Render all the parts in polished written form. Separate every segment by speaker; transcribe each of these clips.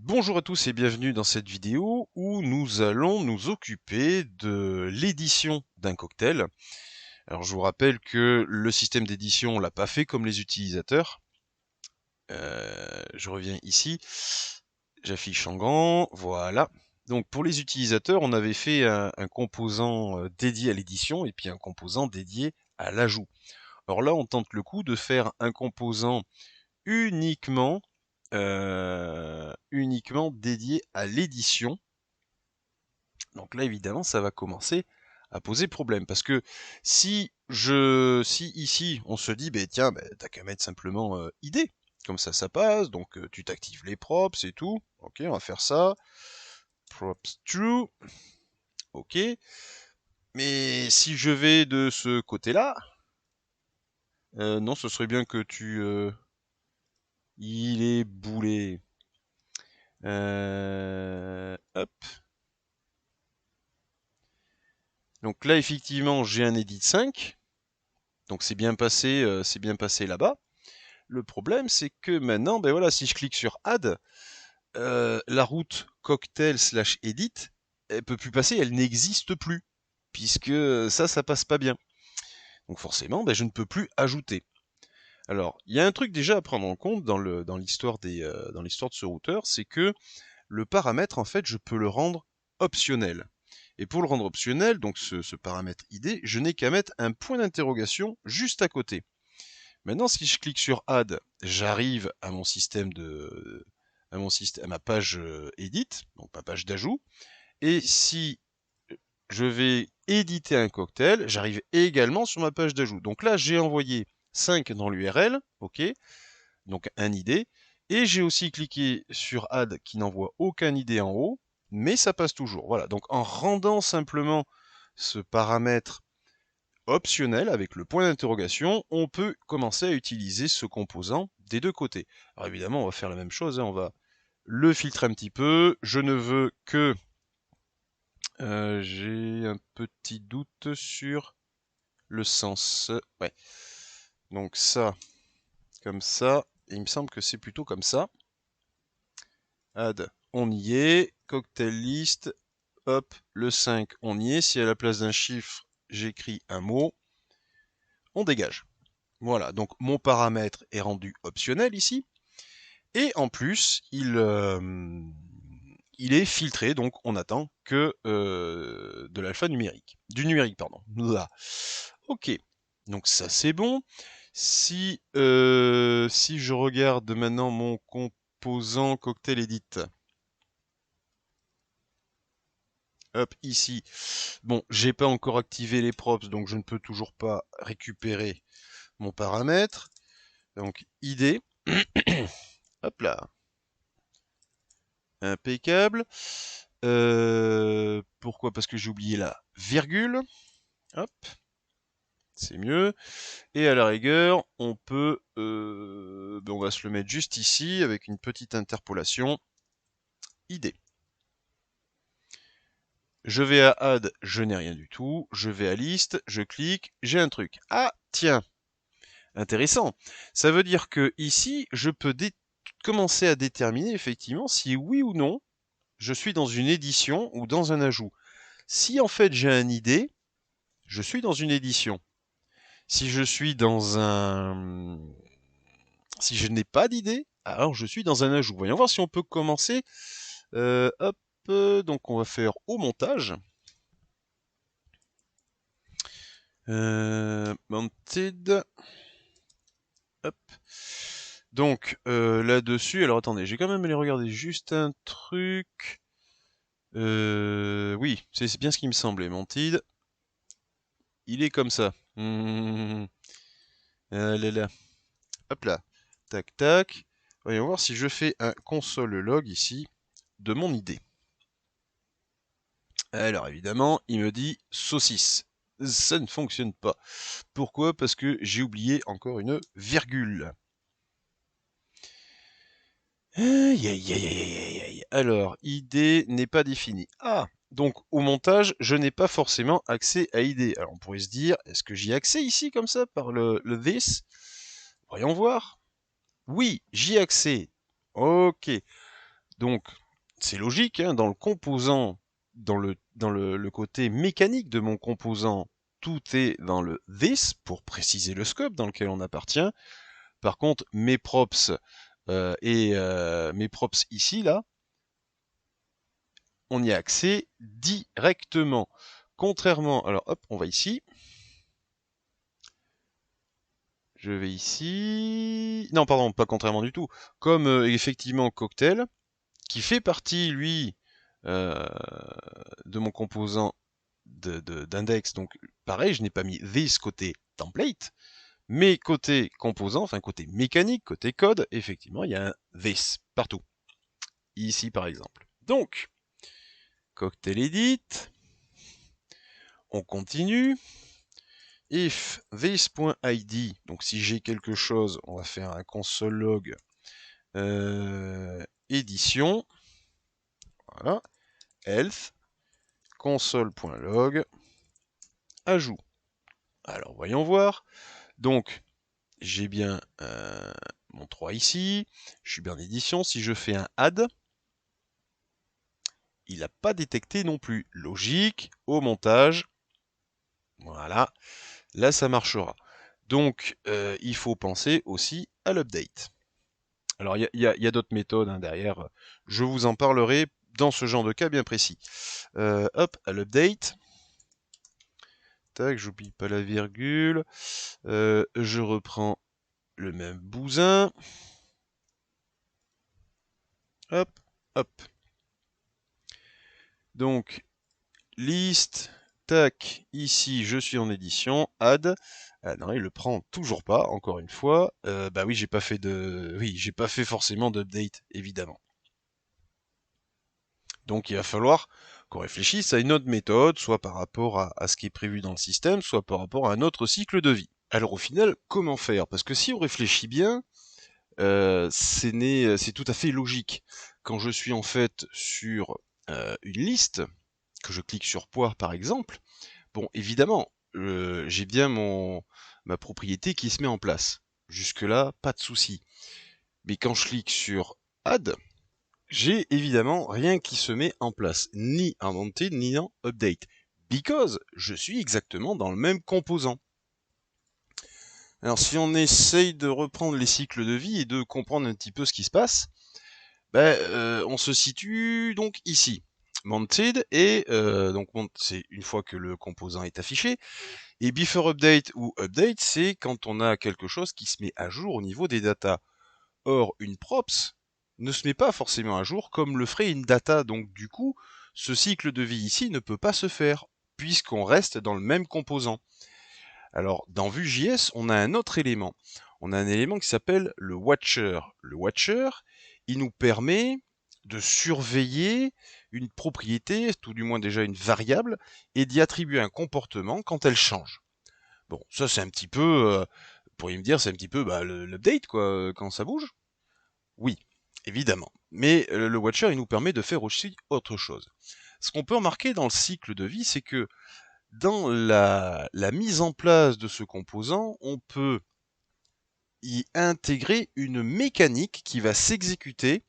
Speaker 1: Bonjour à tous et bienvenue dans cette vidéo où nous allons nous occuper de l'édition d'un cocktail. Alors je vous rappelle que le système d'édition, on l'a pas fait comme les utilisateurs. Je reviens ici, j'affiche en grand, voilà. Donc pour les utilisateurs, on avait fait un composant dédié à l'édition et puis un composant dédié à l'ajout. Alors là, on tente le coup de faire un composant uniquement uniquement dédié à l'édition. Donc là, évidemment, ça va commencer à poser problème. Parce que si ici, on se dit, tiens, t'as qu'à mettre simplement ID, comme ça passe, donc tu t'actives les props et tout. Ok, on va faire ça. Props true. Ok. Mais si je vais de ce côté-là, non, ce serait bien que il est boulé. Hop. Donc là, effectivement, j'ai un edit 5. Donc c'est bien passé là-bas. Le problème, c'est que maintenant, voilà, si je clique sur Add, la route cocktail/edit, elle peut plus passer, elle n'existe plus, puisque ça passe pas bien. Donc forcément, je ne peux plus ajouter. Alors, il y a un truc déjà à prendre en compte dans l'histoire de ce routeur, c'est que le paramètre, en fait, je peux le rendre optionnel. Et pour le rendre optionnel, donc ce paramètre ID, je n'ai qu'à mettre un point d'interrogation juste à côté. Maintenant, si je clique sur Add, j'arrive à mon système à ma page Edit, donc ma page d'ajout. Et si je vais éditer un cocktail, j'arrive également sur ma page d'ajout. Donc là, j'ai envoyé 5 dans l'URL, ok, donc un ID. Et j'ai aussi cliqué sur Add qui n'envoie aucun ID en haut, mais ça passe toujours. Voilà, donc en rendant simplement ce paramètre optionnel avec le point d'interrogation, on peut commencer à utiliser ce composant des deux côtés. Alors évidemment, on va faire la même chose, on va le filtrer un petit peu. Je ne veux que... j'ai un petit doute sur le sens. Ouais. Donc ça, comme ça. Et il me semble que c'est plutôt comme ça. Add, on y est. Cocktail list. Hop, le 5, on y est. Si à la place d'un chiffre, j'écris un mot, on dégage. Voilà, donc mon paramètre est rendu optionnel ici. Et en plus, il est filtré, donc on attend que de l'alpha numérique. Du numérique, pardon. Là. Ok, donc ça c'est bon. Si je regarde maintenant mon composant cocktail edit, hop, ici, bon, j'ai pas encore activé les props, donc je ne peux toujours pas récupérer mon paramètre. Donc ID, hop là, impeccable. Pourquoi? Parce que j'ai oublié la virgule. Hop, c'est mieux. Et à la rigueur, on peut, on va se le mettre juste ici avec une petite interpolation. ID. Je vais à Add, je n'ai rien du tout. Je vais à Liste, je clique, j'ai un truc. Ah, tiens, intéressant. Ça veut dire que ici, je peux commencer à déterminer effectivement si oui ou non je suis dans une édition ou dans un ajout. Si en fait j'ai un ID, je suis dans une édition. Si je suis dans un... Si je n'ai pas d'idée, alors je suis dans un ajout. Voyons voir si on peut commencer. Hop, donc on va faire au montage. Mounted. Hop. Donc là-dessus, alors attendez, j'ai quand même aller regarder juste un truc. Oui, c'est bien ce qui me semblait. Mounted, il est comme ça. Là, là. Hop là. Tac, tac. Voyons voir si je fais un console log ici de mon idée. Alors évidemment, il me dit saucisse. Ça ne fonctionne pas. Pourquoi? Parce que j'ai oublié encore une virgule. Aïe, aïe, aïe, aïe, aïe, aïe. Alors, ID n'est pas défini. Ah, donc au montage, je n'ai pas forcément accès à ID. Alors on pourrait se dire, est-ce que j'y ai accès ici comme ça par le this? Voyons voir. Oui, j'y ai accès. Ok. Donc, c'est logique, hein, dans le composant, dans le côté mécanique de mon composant, tout est dans le this, pour préciser le scope dans lequel on appartient. Par contre, mes props mes props ici, là, on y a accès directement. Contrairement, alors hop, on va ici. Je vais ici. Non, pardon, pas contrairement du tout. Comme effectivement Cocktail, qui fait partie, lui, de mon composant d'index. Donc, pareil, je n'ai pas mis this côté template, mais côté composant, enfin côté mécanique, côté code, effectivement, il y a un this partout. Ici, par exemple. Donc, Cocktail edit. On continue. If this.id, donc si j'ai quelque chose, on va faire un console log édition. Voilà. Health, console.log, ajout. Alors voyons voir. Donc j'ai bien mon 3 ici, je suis bien en édition. Si je fais un add, il n'a pas détecté non plus. Logique, au montage. Voilà, là ça marchera. Donc il faut penser aussi à l'update. Alors il y a d'autres méthodes hein, derrière, je vous en parlerai dans ce genre de cas bien précis. Hop, à l'update. Tac, j'oublie pas la virgule. Je reprends le même bousin. Hop, hop. Donc, liste, tac, ici je suis en édition, add. Ah non, il le prend toujours pas, encore une fois. Bah oui, j'ai pas fait forcément d'update, évidemment. Donc il va falloir qu'on réfléchisse à une autre méthode, soit par rapport à ce qui est prévu dans le système, soit par rapport à un autre cycle de vie. Alors au final, comment faire? Parce que si on réfléchit bien, c'est tout à fait logique. Quand je suis en fait sur une liste, que je clique sur poire par exemple, bon évidemment, j'ai bien ma propriété qui se met en place. Jusque-là, pas de souci. Mais quand je clique sur add, j'ai évidemment rien qui se met en place, ni en montée, ni en update, because je suis exactement dans le même composant. Alors si on essaye de reprendre les cycles de vie et de comprendre un petit peu ce qui se passe, on se situe donc ici. Mounted et donc c'est une fois que le composant est affiché, et before update ou update, c'est quand on a quelque chose qui se met à jour au niveau des datas. Or, une props ne se met pas forcément à jour comme le ferait une data, donc du coup, ce cycle de vie ici ne peut pas se faire, puisqu'on reste dans le même composant. Alors, dans Vue.js, on a un autre élément. On a un élément qui s'appelle le Watcher. Le Watcher, il nous permet de surveiller une propriété, tout du moins déjà une variable, et d'y attribuer un comportement quand elle change. Bon, ça c'est un petit peu, vous pourriez me dire, c'est un petit peu l'update, quoi, quand ça bouge. Oui, évidemment. Mais le Watcher, il nous permet de faire aussi autre chose. Ce qu'on peut remarquer dans le cycle de vie, c'est que dans la mise en place de ce composant, on peut y intégrer une mécanique qui va s'exécuter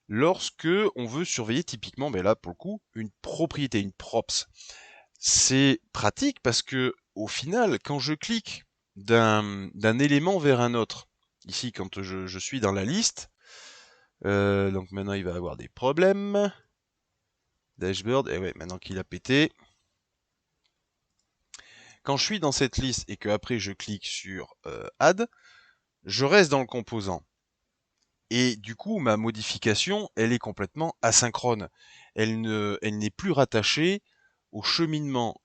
Speaker 1: lorsque on veut surveiller typiquement, mais là pour le coup, une propriété, une props. C'est pratique parce que au final, quand je clique d'un élément vers un autre, ici quand je suis dans la liste, donc maintenant il va avoir des problèmes. Dashboard, et ouais, maintenant qu'il a pété. Quand je suis dans cette liste et que après je clique sur Add, je reste dans le composant. Et du coup, ma modification, elle est complètement asynchrone. Elle n'est plus rattachée au cheminement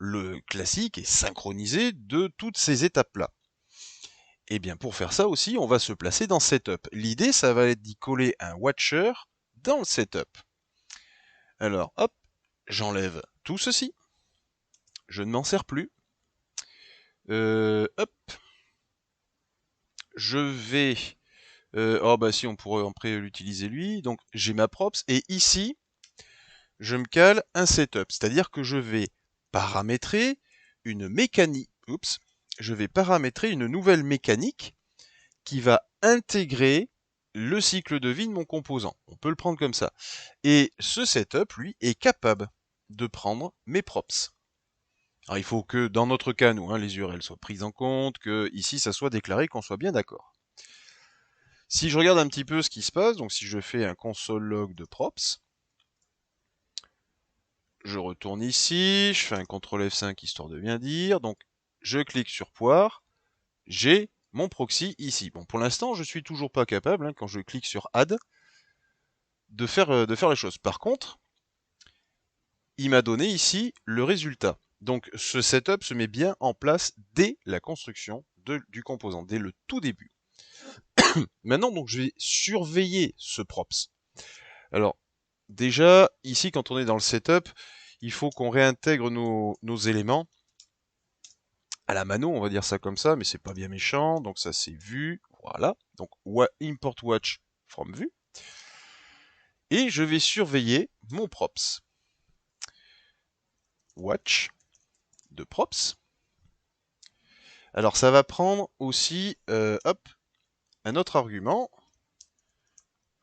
Speaker 1: classique et synchronisé de toutes ces étapes-là. Et bien pour faire ça aussi, on va se placer dans Setup. L'idée, ça va être d'y coller un Watcher dans le Setup. Alors, hop, j'enlève tout ceci. Je ne m'en sers plus. Hop. Je vais... oh bah si, on pourrait après l'utiliser lui. Donc j'ai ma props. Et ici, je me cale un setup. C'est-à-dire que je vais paramétrer une mécanique. Oups. Je vais paramétrer une nouvelle mécanique qui va intégrer le cycle de vie de mon composant. On peut le prendre comme ça. Et ce setup, lui, est capable de prendre mes props. Alors il faut que, dans notre cas, nous, les URL soient prises en compte, que ici, ça soit déclaré, qu'on soit bien d'accord. Si je regarde un petit peu ce qui se passe, donc si je fais un console log de props, je retourne ici, je fais un CTRL F5 histoire de bien dire, donc je clique sur poire, j'ai mon proxy ici. Bon, pour l'instant, je suis toujours pas capable, quand je clique sur add, de faire la chose. Par contre, il m'a donné ici le résultat. Donc ce setup se met bien en place dès la construction du composant, dès le tout début. Maintenant, donc, je vais surveiller ce props. Alors, déjà, ici, quand on est dans le setup, il faut qu'on réintègre nos éléments à la mano, on va dire ça comme ça, mais c'est pas bien méchant. Donc ça, c'est vu. Voilà. Donc import watch from vue. Et je vais surveiller mon props. Watch de props. Alors ça va prendre aussi, un autre argument.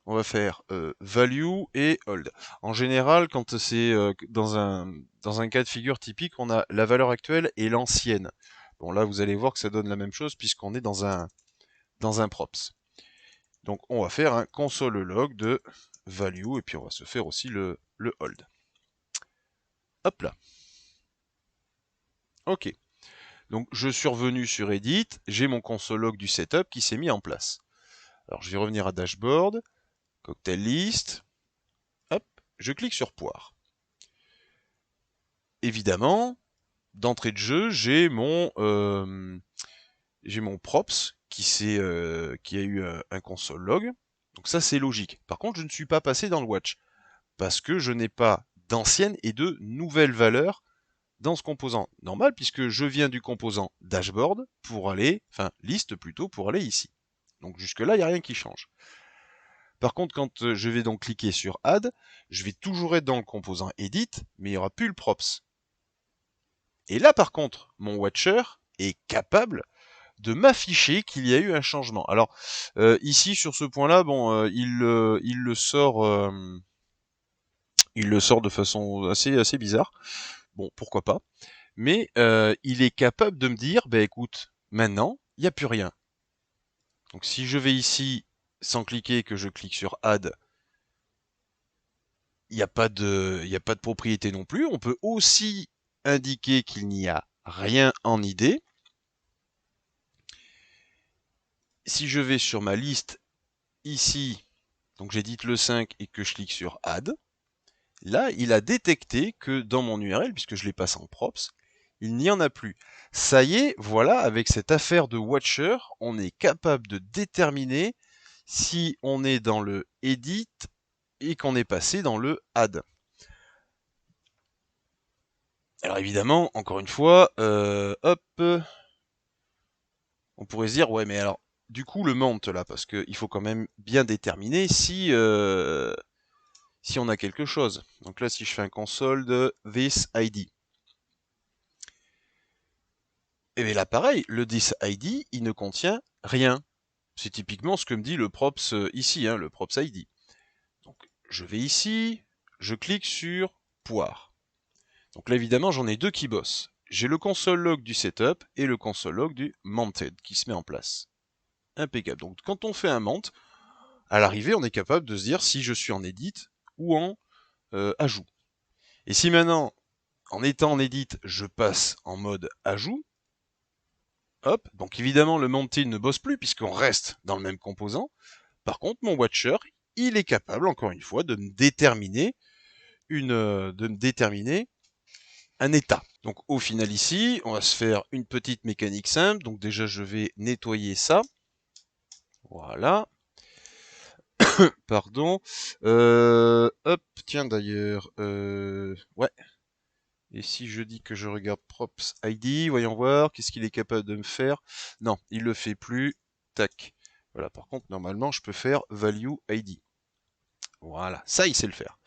Speaker 1: On va faire value et hold. En général, quand c'est dans un cas de figure typique, on a la valeur actuelle et l'ancienne. Bon, là, vous allez voir que ça donne la même chose puisqu'on est dans un props. Donc, on va faire un console log de value et puis on va se faire aussi le hold. Hop là. Ok. Donc, je suis revenu sur Edit, j'ai mon console log du setup qui s'est mis en place. Alors, je vais revenir à Dashboard, Cocktail List, hop, je clique sur poire. Évidemment, d'entrée de jeu, j'ai mon props qui a eu un console log. Donc ça, c'est logique. Par contre, je ne suis pas passé dans le watch parce que je n'ai pas d'anciennes et de nouvelles valeurs dans ce composant normal puisque je viens du composant dashboard pour aller, enfin liste plutôt, pour aller ici. Donc jusque là, il n'y a rien qui change. Par contre, quand je vais donc cliquer sur add, je vais toujours être dans le composant edit, mais il n'y aura plus le props. Et là, par contre, mon watcher est capable de m'afficher qu'il y a eu un changement. Alors, ici, sur ce point-là, bon, il le sort de façon assez bizarre. Bon, pourquoi pas. Mais il est capable de me dire, bah écoute, maintenant, il n'y a plus rien. Donc si je vais ici, sans cliquer, que je clique sur add, il n'y a pas de propriété non plus. On peut aussi indiquer qu'il n'y a rien en ID. Si je vais sur ma liste ici, donc j'édite le 5 et que je clique sur add, là, il a détecté que dans mon URL, puisque je l'ai passé en props, il n'y en a plus. Ça y est, voilà, avec cette affaire de Watcher, on est capable de déterminer si on est dans le edit et qu'on est passé dans le add. Alors évidemment, encore une fois, hop, on pourrait se dire, ouais, mais alors, du coup, le mount là, parce qu'il faut quand même bien déterminer si on a quelque chose. Donc là, si je fais un console de this ID, et bien là, pareil, le this ID, il ne contient rien. C'est typiquement ce que me dit le props ici, le props ID. Donc, je vais ici, je clique sur poire. Donc là, évidemment, j'en ai deux qui bossent. J'ai le console log du setup et le console log du mounted qui se met en place. Impeccable. Donc, quand on fait un mount, à l'arrivée, on est capable de se dire si je suis en edit ou en ajout. Et si maintenant, en étant en edit, je passe en mode ajout, hop, donc évidemment le mounted ne bosse plus puisqu'on reste dans le même composant. Par contre, mon watcher, il est capable, encore une fois, de me déterminer un état. Donc au final ici, on va se faire une petite mécanique simple. Donc déjà, je vais nettoyer ça. Voilà. Pardon. Hop, tiens d'ailleurs. Ouais. Et si je dis que je regarde props ID, voyons voir, qu'est-ce qu'il est capable de me faire? Non, il le fait plus. Tac. Voilà, par contre, normalement, je peux faire value ID. Voilà, ça, il sait le faire.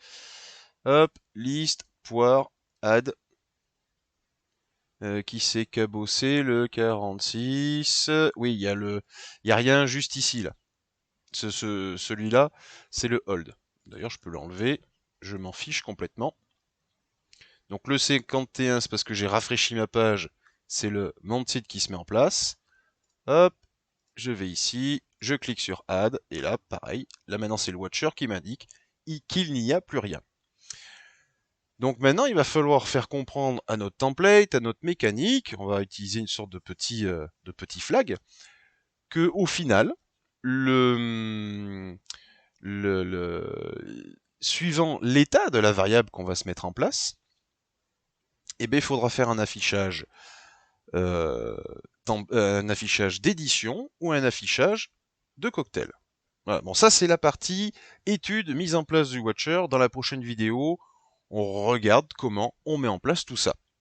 Speaker 1: Hop, liste, poire, add. Qui c'est cabossé le 46? Oui, il y a rien juste ici, là. Celui-là, c'est le hold. D'ailleurs, je peux l'enlever. Je m'en fiche complètement. Donc le 51, c'est parce que j'ai rafraîchi ma page. C'est le mounted qui se met en place. Hop, je vais ici, je clique sur Add, et là, pareil, là maintenant c'est le Watcher qui m'indique qu'il n'y a plus rien. Donc maintenant, il va falloir faire comprendre à notre template, à notre mécanique, on va utiliser une sorte de petit flag, que au final, suivant l'état de la variable qu'on va se mettre en place, eh bien, il faudra faire euh, un affichage d'édition ou un affichage de cocktail. Voilà. Bon, ça c'est la partie étude, mise en place du Watcher. Dans la prochaine vidéo, on regarde comment on met en place tout ça.